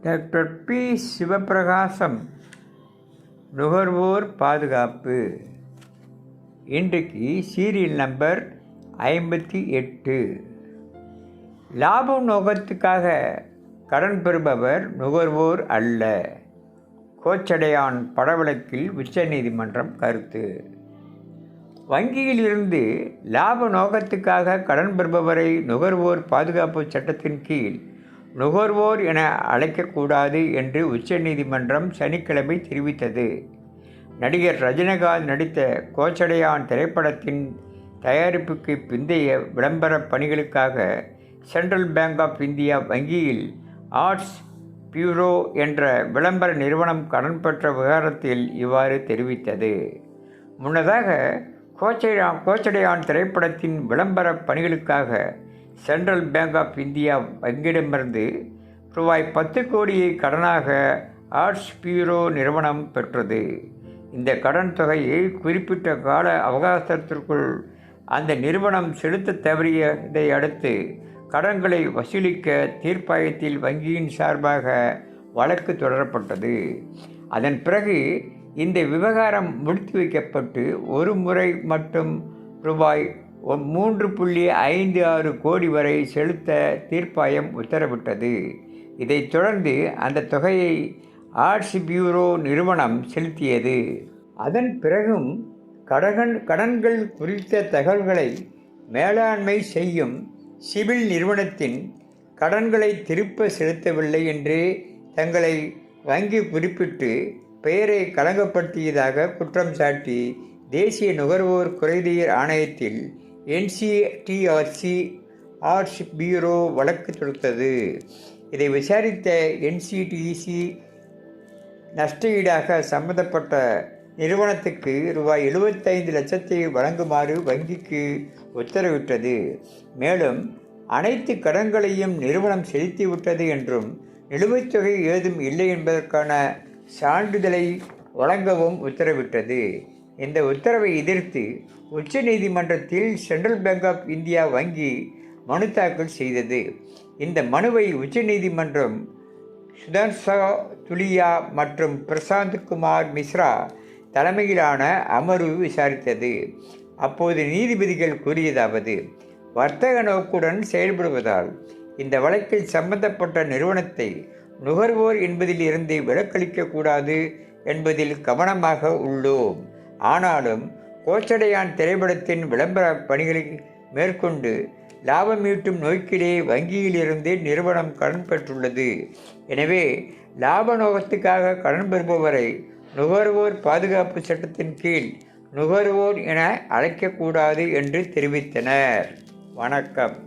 Doctor B. Sivaprakasam, நுகர்வோர் பாதுகாப்பு. இன்றைக்கு சீரியல் நம்பர் 58. லாப நோக்கத்துக்காக கடன் பெறுபவர் நுகர்வோர் அல்ல. கோச்சடையான் படவழக்கில் உச்சநீதிமன்றம் கருத்து. வங்கியில் இருந்து லாப நோக்கத்துக்காக கடன் பெறுபவரை நுகர்வோர் பாதுகாப்பு சட்டத்தின் கீழ் நுகர்வோர் என அழைக்கக்கூடாது என்று உச்சநீதிமன்றம் சனிக்கிழமை தெரிவித்தது. நடிகர் ரஜினிகாந்த் நடித்த கோச்சடையான் திரைப்படத்தின் தயாரிப்புக்கு பிந்தைய விளம்பர பணிகளுக்காக சென்ட்ரல் பேங்க் ஆஃப் இந்தியா வங்கியில் ஆர்ட்ஸ் பியூரோ என்ற விளம்பர நிறுவனம் கடன் பெற்ற விவகாரத்தில் இவ்வாறு தெரிவித்தது. முன்னதாக கோச்சடையான் திரைப்படத்தின் விளம்பர பணிகளுக்காக சென்ட்ரல் பேங்க் ஆஃப் இந்தியா வங்கியிடமிருந்து ரூபாய் 10 கோடியை கடனாக ஆர்ட்ஸ் பியூரோ நிறுவனம் பெற்றது. இந்த கடன் தொகையை குறிப்பிட்ட கால அவகாசத்திற்குள் அந்த நிறுவனம் செலுத்த தவறியதை அடுத்து கடன்களை வசூலிக்க தீர்ப்பாயத்தில் வங்கியின் சார்பாக வழக்கு தொடரப்பட்டது. அதன் பிறகு இந்த விவகாரம் முடித்து வைக்கப்பட்டு ஒரு முறை மட்டும் ரூபாய் 3.56 கோடி வரை செலுத்த தீர்ப்பாயம் உத்தரவிட்டது. இதைத் தொடர்ந்து அந்த தொகையை ஆர்ட்ஸ் பியூரோ நிறுவனம் செலுத்தியது. அதன் பிறகும் கடன்கள் குறித்த தகவல்களை மேலாண்மை செய்யும் சிவில் நிறுவனத்தின் கடன்களை திருப்ப செலுத்தவில்லை என்று தங்களை வங்கி குறிப்பிட்டு பெயரை களங்கப்படுத்தியதாக குற்றம் சாட்டி தேசிய நுகர்வோர் குறைதீர் ஆணையத்தில் NCTRC ஆர்ட்ஸ் பியூரோ வழக்கு தொடுத்தது. இதை விசாரித்த NCTC நஷ்டஈடாக சம்பந்தப்பட்ட நிறுவனத்துக்கு ரூபாய் 75 லட்சத்தை வழங்குமாறு வங்கிக்கு உத்தரவிட்டது. மேலும் அனைத்து கடன்களையும் நிறுவனம் செலுத்திவிட்டது என்றும் நிலுவைத் தொகை ஏதும் இல்லை என்பதற்கான சான்றிதழை வழங்கவும் உத்தரவிட்டது. இந்த உத்தரவை எதிர்த்து உச்சநீதிமன்றத்தில் சென்ட்ரல் பேங்க் ஆஃப் இந்தியா வங்கி மனு தாக்கல் செய்தது. இந்த மனுவை உச்சநீதிமன்றம் சுதான்ஷா துலியா மற்றும் பிரசாந்த் குமார் மிஸ்ரா தலைமையிலான அமர்வு விசாரித்தது. அப்போது நீதிபதிகள் கூறியதாவது: வர்த்தக நோக்குடன் செயல்படுவதால் இந்த வழக்கில் சம்பந்தப்பட்ட நிறுவனத்தை நுகர்வோர் என்பதில் இருந்து விலக்களிக்கக்கூடாது என்பதில் கவனமாக உள்ளோம். ஆனாலும் கோச்சடையான் திரைப்படத்தின் விளம்பர பணிகளை மேற்கொண்டு லாபம் ஈட்டும் நோக்கிலே வங்கியிலிருந்து நிறுவனம் கடன் பெற்றுள்ளது. எனவே லாப நோக்கத்துக்காக கடன் பெறுபவரை நுகர்வோர் பாதுகாப்பு சட்டத்தின் கீழ் நுகர்வோர் என அழைக்கக்கூடாது என்று தெரிவித்தனர். வணக்கம்.